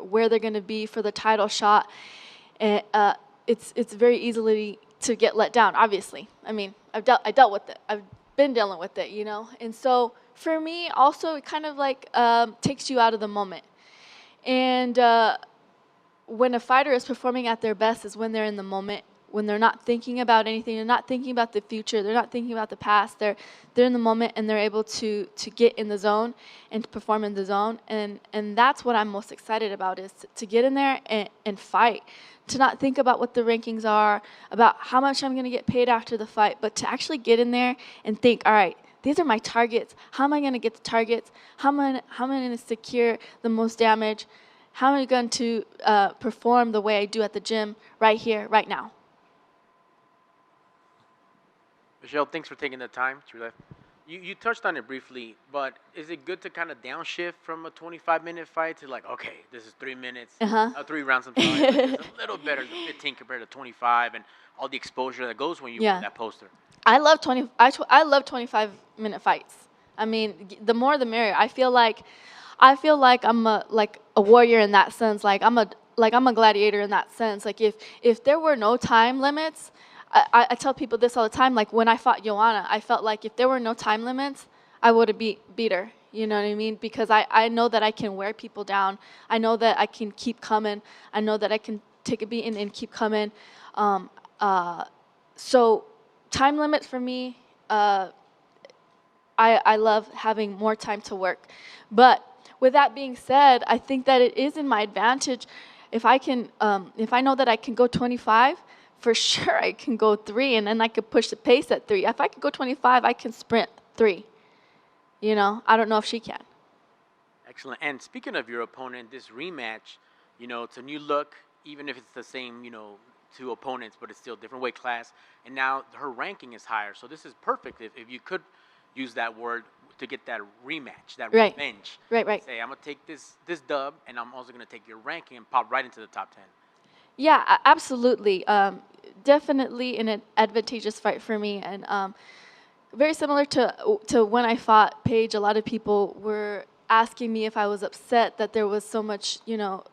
where they're going to be for the title shot, and it's very easily to get let down. Obviously, I mean, I dealt with it. I've been dealing with it, you know. And so for me, also, it kind of like takes you out of the moment. And when a fighter is performing at their best is when they're in the moment, when they're not thinking about anything, they're not thinking about the future, they're not thinking about the past, they're in the moment and they're able to get in the zone and to perform in the zone. And that's what I'm most excited about, is to get in there and fight, to not think about what the rankings are, about how much I'm going to get paid after the fight, but to actually get in there and think, all right, these are my targets. How am I going to get the targets? How am I going to secure the most damage? How am I going to perform the way I do at the gym right here, right now? Michelle, thanks for taking the time. You touched on it briefly, but is it good to kind of downshift from a 25-minute fight to like, okay, this is 3 minutes, 3 rounds of time. It's a little better than 15 compared to 25, and all the exposure that goes when you put that poster. I love 25-minute fights. I mean, the more the merrier. I feel like I'm a warrior in that sense. Like I'm a gladiator in that sense. Like if there were no time limits, I tell people this all the time. Like when I fought Joanna, I felt like if there were no time limits, I would have beat her. You know what I mean? Because I know that I can wear people down. I know that I can keep coming. I know that I can take a beating and keep coming. So time limits for me, I love having more time to work. But with that being said, I think that it is in my advantage if I know that I can go 25. For sure, I can go 3, and then I could push the pace at 3. If I could go 25, I can sprint 3. You know, I don't know if she can. Excellent. And speaking of your opponent, this rematch, you know, it's a new look, even if it's the same, you know, 2 opponents, but it's still a different weight class. And now her ranking is higher. So this is perfect if you could use that word to get that rematch, that revenge. Right. Say, I'm going to take this dub, and I'm also going to take your ranking and pop right into the top 10. Yeah, absolutely. Definitely an advantageous fight for me, and very similar to when I fought Paige. A lot of people were asking me if I was upset that there was so much, you know,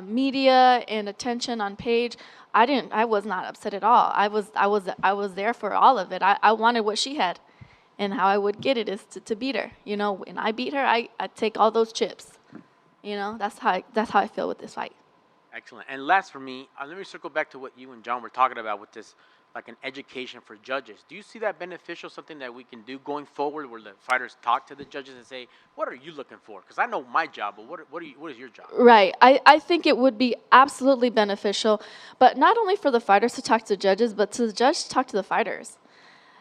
media and attention on Paige. I was not upset at all. I was there for all of it. I wanted what she had, and how I would get it is to beat her. You know, when I beat her, I take all those chips. You know, that's how I feel with this fight. Excellent. And last for me, let me circle back to what you and John were talking about with this, like an education for judges. Do you see that beneficial, something that we can do going forward where the fighters talk to the judges and say, what are you looking for? Because I know my job, but what is your job? Right. I think it would be absolutely beneficial, but not only for the fighters to talk to the judges, but to the judge to talk to the fighters.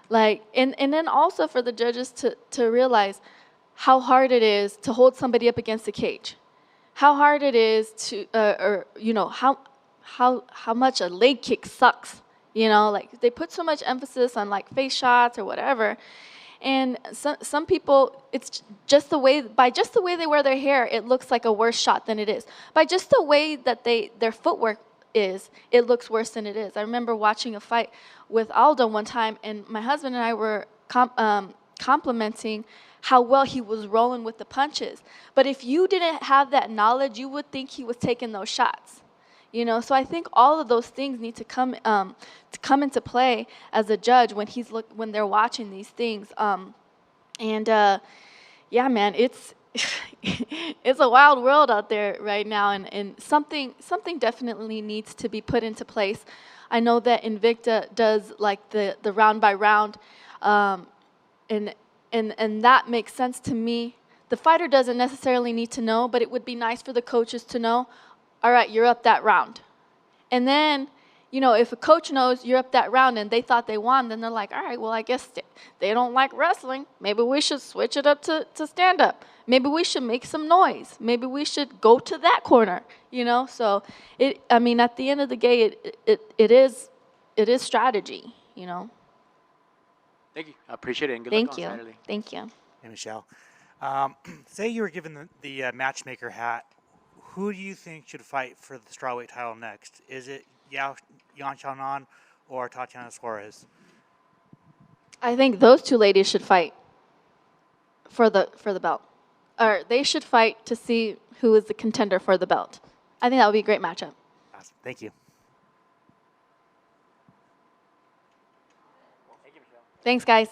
Like, and then also for the judges to realize how hard it is to hold somebody up against a cage. How hard it is to, or you know, how much a leg kick sucks. You know, like they put so much emphasis on like face shots or whatever, and some people, it's just the way they wear their hair, it looks like a worse shot than it is. By just the way that their footwork is, it looks worse than it is. I remember watching a fight with Aldo one time, and my husband and I were complimenting how well he was rolling with the punches. But if you didn't have that knowledge, you would think he was taking those shots. You know, so I think all of those things need to come into play as a judge when they're watching these things. Yeah, man, it's it's a wild world out there right now, and something definitely needs to be put into place. I know that Invicta does like the round by round, and that makes sense to me. The fighter doesn't necessarily need to know, but it would be nice for the coaches to know, all right, you're up that round. And then, you know, if a coach knows you're up that round and they thought they won, then they're like, all right, well, I guess they don't like wrestling. Maybe we should switch it up to stand-up. Maybe we should make some noise. Maybe we should go to that corner, you know? So, I mean, at the end of the day, it is strategy, you know? Thank you. I appreciate it, and good luck on Saturday. Thank you. Hey, Michelle. Say you were given the matchmaker hat. Who do you think should fight for the strawweight title next? Is it Yan Xiaonan or Tatiana Suarez? I think those two ladies should fight for the belt. Or they should fight to see who is the contender for the belt. I think that would be a great matchup. Awesome. Thank you. Thanks, guys.